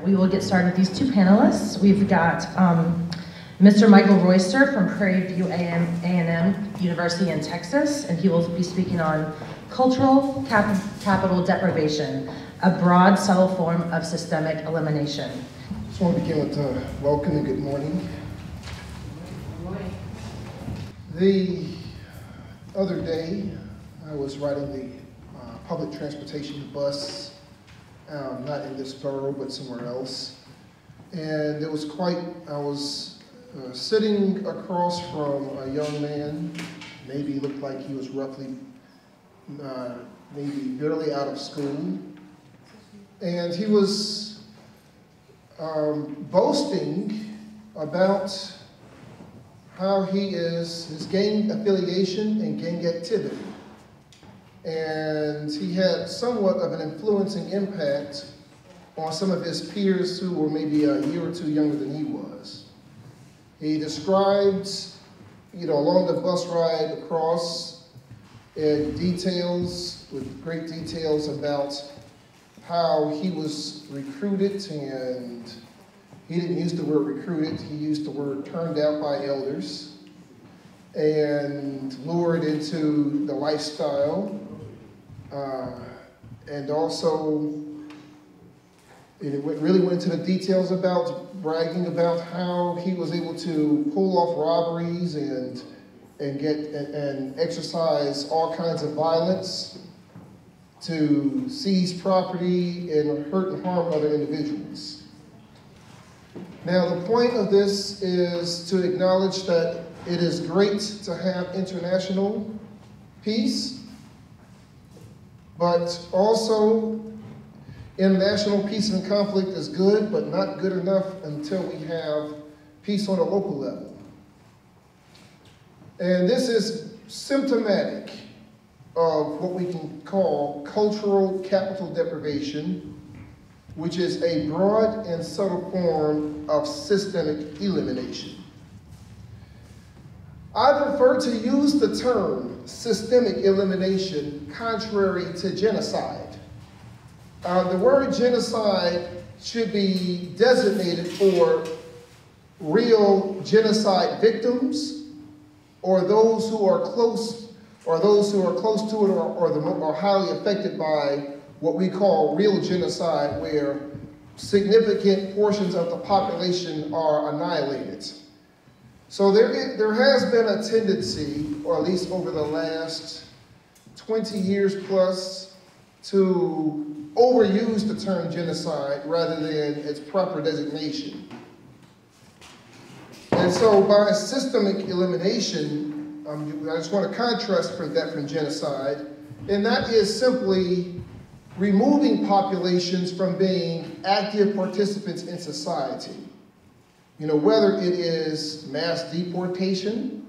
we will get started with these two panelists. We've got Mr. Michael Royster from Prairie View A&M University in Texas, and he will be speaking on cultural capital deprivation, a broad, subtle form of systemic elimination. I just want to begin with welcome and good morning. Good morning. The other day, I was riding the public transportation bus, not in this borough, but somewhere else. And it was I was sitting across from a young man, maybe looked like he was roughly, maybe barely out of school. And he was boasting about how his gang affiliation and gang activity. And he had somewhat of an influencing impact on some of his peers who were maybe a year or two younger than he was. He described, along the bus ride across, with great details about how he was recruited, and he didn't use the word recruited, he used the word turned out by elders and lured into the lifestyle. And also, it really went into the details about bragging about how he was able to pull off robberies and exercise all kinds of violence to seize property and hurt and harm other individuals. Now, the point of this is to acknowledge that it is great to have international peace, but also international peace and conflict is good, but not good enough until we have peace on a local level. And this is symptomatic of what we can call cultural capital deprivation, which is a broad and subtle form of systemic elimination. I prefer to use the term systemic elimination contrary to genocide. The word genocide should be designated for real genocide victims or those who are close to it or highly affected by what we call real genocide, where significant portions of the population are annihilated. So there has been a tendency, or at least over the last 20 years plus, to overuse the term genocide rather than its proper designation. And so by systemic elimination, I just want to contrast that from genocide, and that is simply removing populations from being active participants in society. Whether it is mass deportation,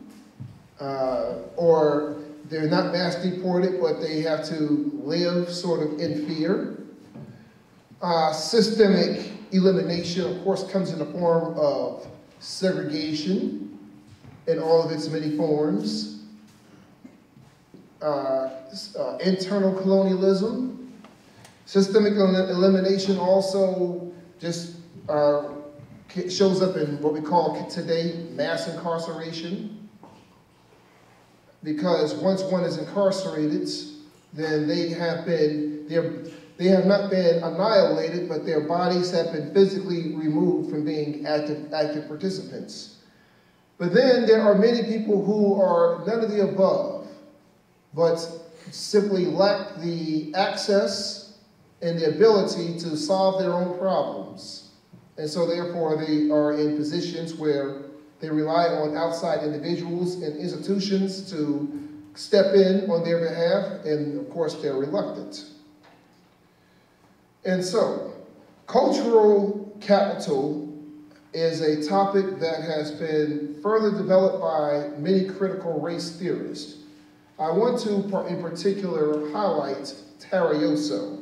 or they're not mass deported, but they have to live sort of in fear. Systemic elimination, of course, comes in the form of segregation in all of its many forms. Internal colonialism. Systemic elimination also just shows up in what we call today mass incarceration. Because once one is incarcerated, then they have not been annihilated, but their bodies have been physically removed from being active participants. But then there are many people who are none of the above, but simply lack the access and the ability to solve their own problems. And so therefore they are in positions where they rely on outside individuals and institutions to step in on their behalf, and of course they're reluctant. And so, cultural capital is a topic that has been further developed by many critical race theorists. I want to, in particular, highlight Tarioso.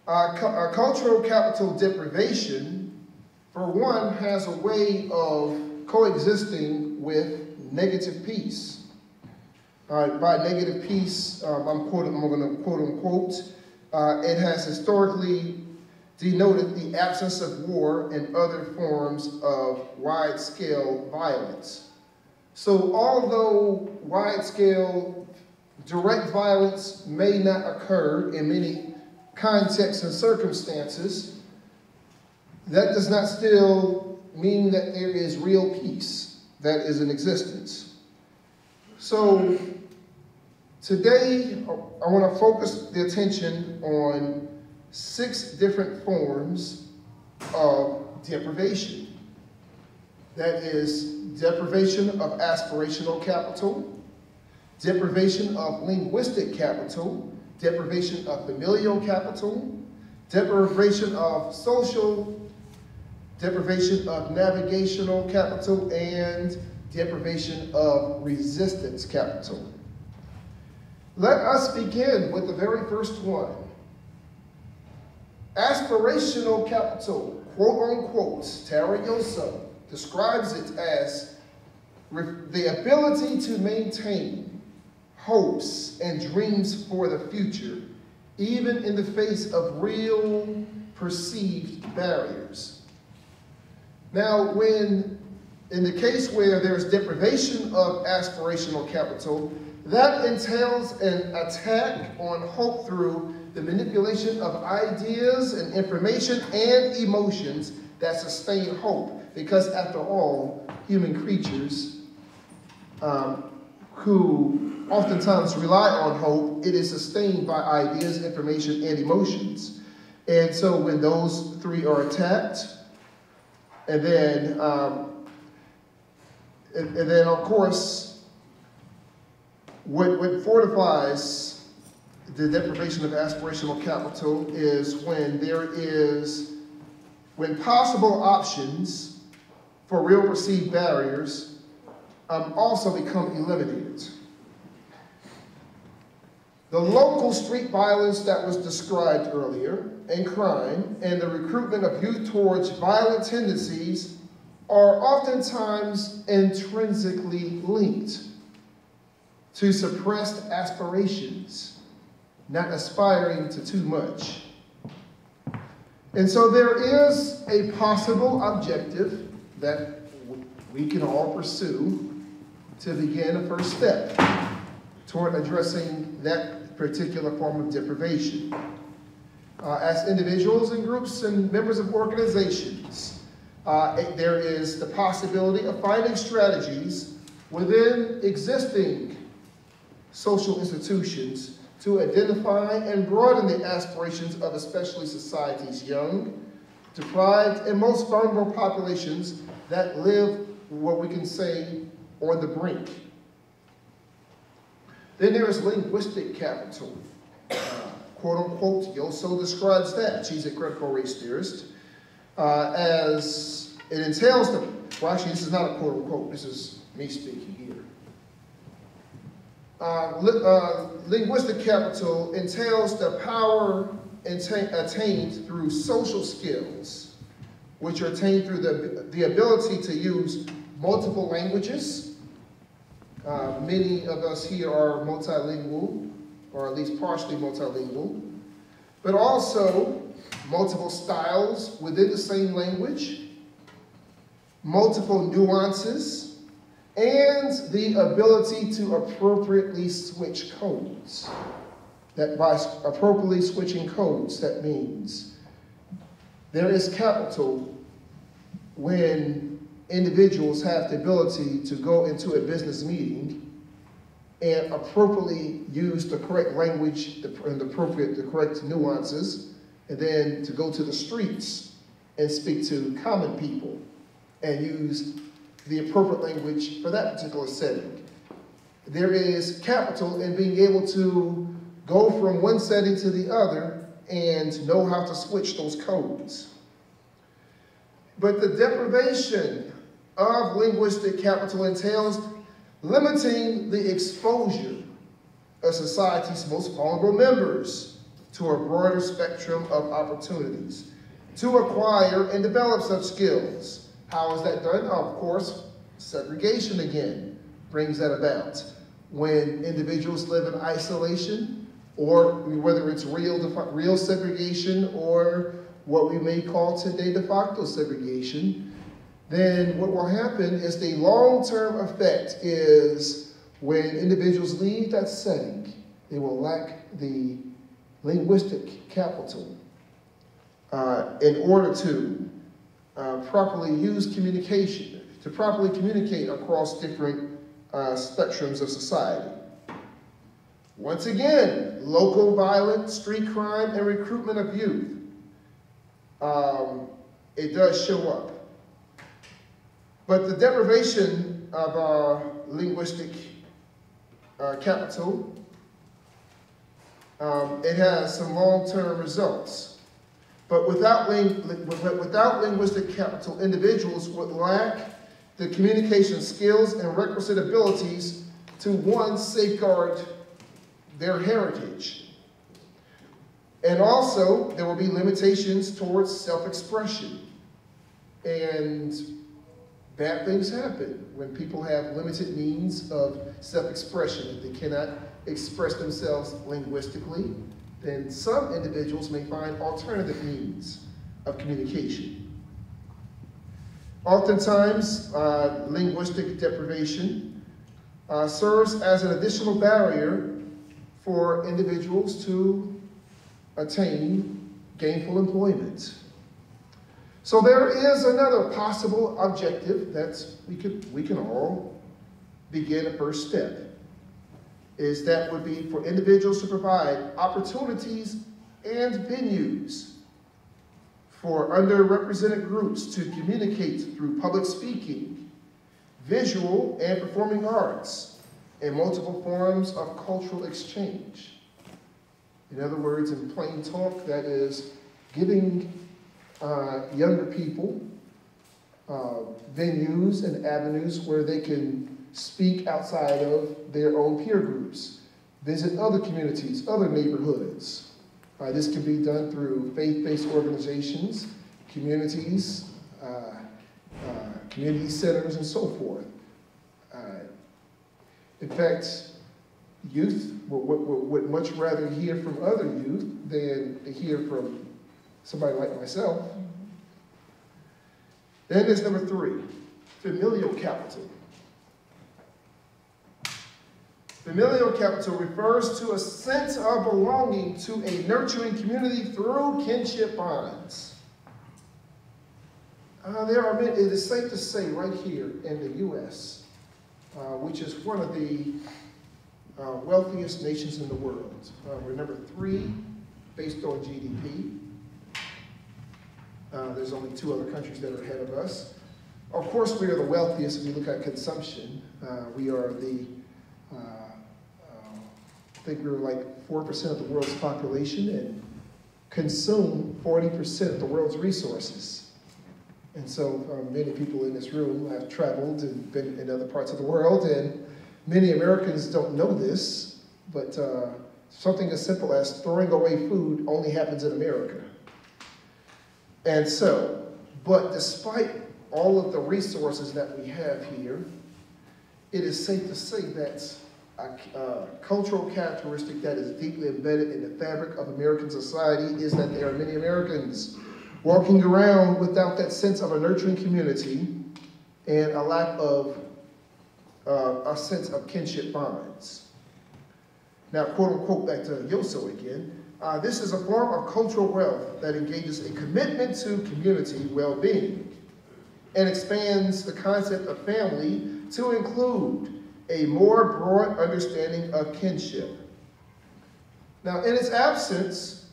Cultural capital deprivation, for one, has a way of coexisting with negative peace. By negative peace, I'm going to quote unquote, it has historically denoted the absence of war and other forms of wide-scale violence. So although wide-scale direct violence may not occur in many contexts and circumstances, that does not still mean that there is real peace that is in existence. So today, I want to focus the attention on 6 different forms of deprivation. That is deprivation of aspirational capital, deprivation of linguistic capital, deprivation of familial capital, deprivation of social, deprivation of navigational capital, and deprivation of resistance capital. Let us begin with the very first one. Aspirational capital, quote unquote, Tara Yoso describes it as the ability to maintain hopes and dreams for the future, even in the face of real perceived barriers. Now, when in the case where there's deprivation of aspirational capital, that entails an attack on hope through the manipulation of ideas and information and emotions that sustain hope. Because after all, human creatures who oftentimes rely on hope, it is sustained by ideas, information, and emotions. And so when those 3 are attacked, and then of course, what fortifies the deprivation of aspirational capital is when possible options for real perceived barriers also become eliminated. The local street violence that was described earlier, and crime, and the recruitment of youth towards violent tendencies are oftentimes intrinsically linked to suppressed aspirations, not aspiring to too much. And so there is a possible objective that we can all pursue to begin a first step toward addressing that particular form of deprivation. As individuals and groups and members of organizations, there is the possibility of finding strategies within existing social institutions to identify and broaden the aspirations of especially society's young, deprived, and most vulnerable populations that live, what we can say, on the brink. Then there is linguistic capital. Quote unquote, Yoso describes that. She's a critical race theorist. As it entails the, well, actually, this is not a quote unquote, this is me speaking here. Linguistic capital entails the power attained through social skills, which are attained through the ability to use multiple languages. Many of us here are multilingual, or at least partially multilingual, but also multiple styles within the same language, multiple nuances, and the ability to appropriately switch codes. That by appropriately switching codes, that means there is capital when individuals have the ability to go into a business meeting and appropriately use the correct language and the correct nuances, and then to go to the streets and speak to common people and use the appropriate language for that particular setting. There is capital in being able to go from one setting to the other and know how to switch those codes. But the deprivation of linguistic capital entails limiting the exposure of society's most vulnerable members to a broader spectrum of opportunities to acquire and develop such skills. How is that done? Of course, segregation again brings that about. When individuals live in isolation, or whether it's real segregation or what we may call today de facto segregation, then what will happen is the long-term effect is when individuals leave that setting, they will lack the linguistic capital in order to properly use communication, to properly communicate across different spectrums of society. Once again, local violence, street crime, and recruitment of youth. It does show up. But the deprivation of our linguistic capital, it has some long-term results. But without linguistic capital, individuals would lack the communication skills and requisite abilities to, one, safeguard their heritage. And also, there will be limitations towards self-expression. And bad things happen when people have limited means of self-expression. If they cannot express themselves linguistically, then some individuals may find alternative means of communication. Oftentimes, linguistic deprivation serves as an additional barrier for individuals to attain gainful employment. So there is another possible objective that we can all begin a first step. Is that would be for individuals to provide opportunities and venues for underrepresented groups to communicate through public speaking, visual and performing arts, and multiple forms of cultural exchange. In other words, in plain talk, that is giving younger people venues and avenues where they can speak outside of their own peer groups, visit other communities, other neighborhoods. This can be done through faith-based organizations, communities, community centers, and so forth. In fact, youth would much rather hear from other youth than to hear from somebody like myself. Then there's number 3, familial capital. Familial capital refers to a sense of belonging to a nurturing community through kinship bonds. It is safe to say right here in the U.S., which is one of the wealthiest nations in the world. We're number 3 based on GDP. There's only 2 other countries that are ahead of us. Of course, we are the wealthiest if you look at consumption. We are I think we're like 4% of the world's population and consume 40% of the world's resources. And so many people in this room have traveled and been in other parts of the world, and many Americans don't know this, but something as simple as throwing away food only happens in America. And so, but despite all of the resources that we have here, it is safe to say that a cultural characteristic that is deeply embedded in the fabric of American society is that there are many Americans walking around without that sense of a nurturing community and a lack of a sense of kinship bonds. Now, quote unquote, back to Yoso again, this is a form of cultural wealth that engages a commitment to community well-being and expands the concept of family to include a more broad understanding of kinship. Now, in its absence,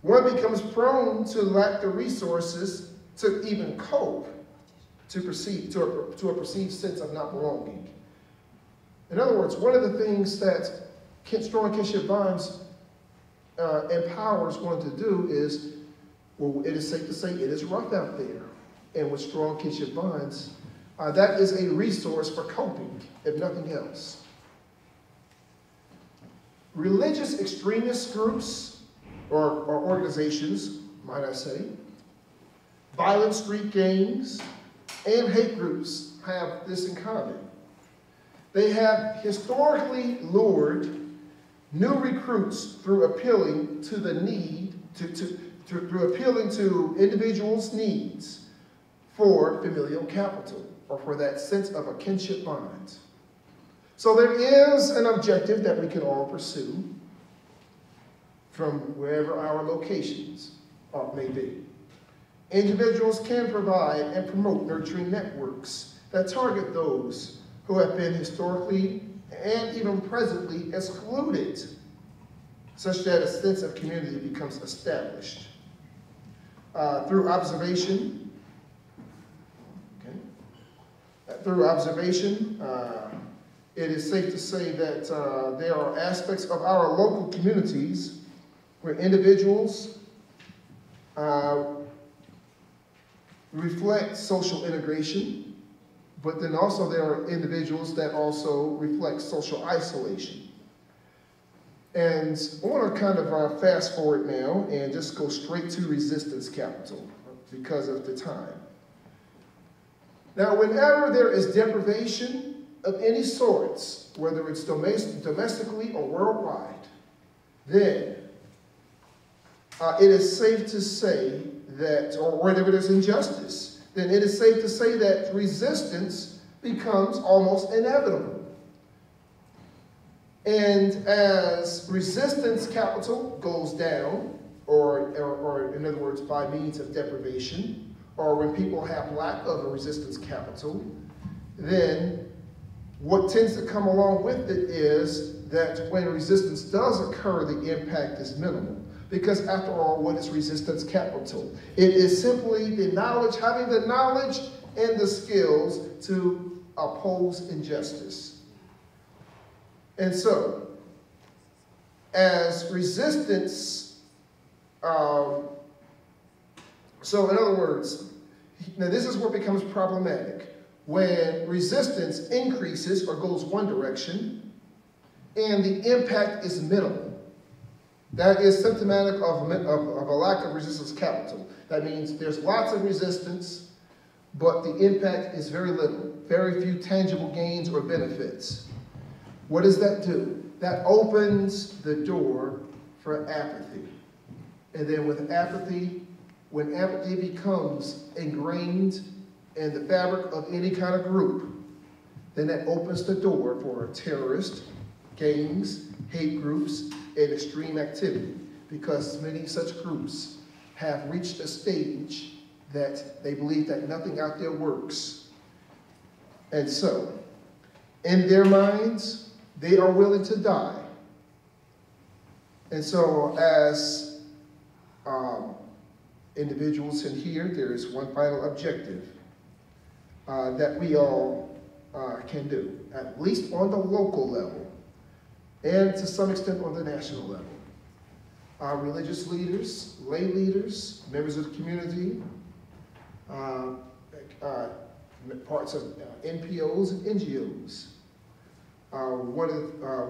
one becomes prone to lack the resources to even cope, to a perceived sense of not belonging. In other words, one of the things that strong kinship bonds empowers one to do is, well, it is safe to say it is rough out there. And with strong kinship bonds, that is a resource for coping, if nothing else. Religious extremist groups, or organizations, might I say, violent street gangs, and hate groups have this in common. They have historically lured new recruits through appealing to the need, through appealing to individuals' needs for familial capital, or for that sense of a kinship bond. So there is an objective that we can all pursue from wherever our locations may be. Individuals can provide and promote nurturing networks that target those who have been historically and even presently excluded, such that a sense of community becomes established. Through observation, it is safe to say that there are aspects of our local communities where individuals reflect social integration, but then also there are individuals that also reflect social isolation. And I want to kind of fast forward now and just go straight to resistance capital because of the time. Now, whenever there is deprivation of any sorts, whether it's domestically or worldwide, then it is safe to say that, or whenever there's injustice, then it is safe to say that resistance becomes almost inevitable. And as resistance capital goes down, or in other words, by means of deprivation, or when people have lack of a resistance capital, then what tends to come along with it is that when resistance does occur, the impact is minimal. Because after all, what is resistance capital? It is simply the knowledge, having the knowledge and the skills to oppose injustice. And so, as resistance, so in other words, now this is what becomes problematic. When resistance increases or goes one direction, and the impact is minimal. That is symptomatic of a lack of resistance capital. That means there's lots of resistance, but the impact is very little, very few tangible gains or benefits. What does that do? That opens the door for apathy. And then with apathy, when apathy becomes ingrained in the fabric of any kind of group, then that opens the door for terrorist, gangs, hate groups, and extreme activity, because many such groups have reached a stage that they believe that nothing out there works. And so, in their minds, they are willing to die. And so, as individuals in here, there is one final objective that we all can do, at least on the local level, and to some extent on the national level. Our religious leaders, lay leaders, members of the community, parts of NPOs and NGOs.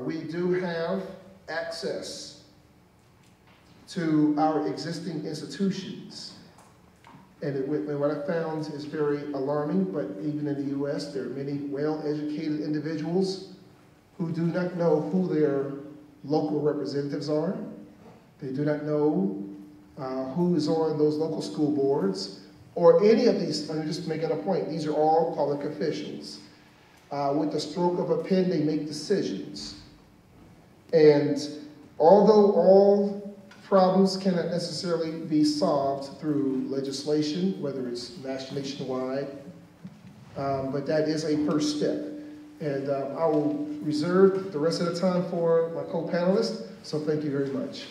We do have access to our existing institutions. And what I found is very alarming, but even in the US, there are many well-educated individuals who do not know who their local representatives are. They do not know who is on those local school boards, or any of these. I'm just making a point. These are all public officials. With the stroke of a pen, they make decisions. And although all problems cannot necessarily be solved through legislation, whether it's nationwide, but that is a first step. And I will reserve the rest of the time for my co-panelists, so thank you very much.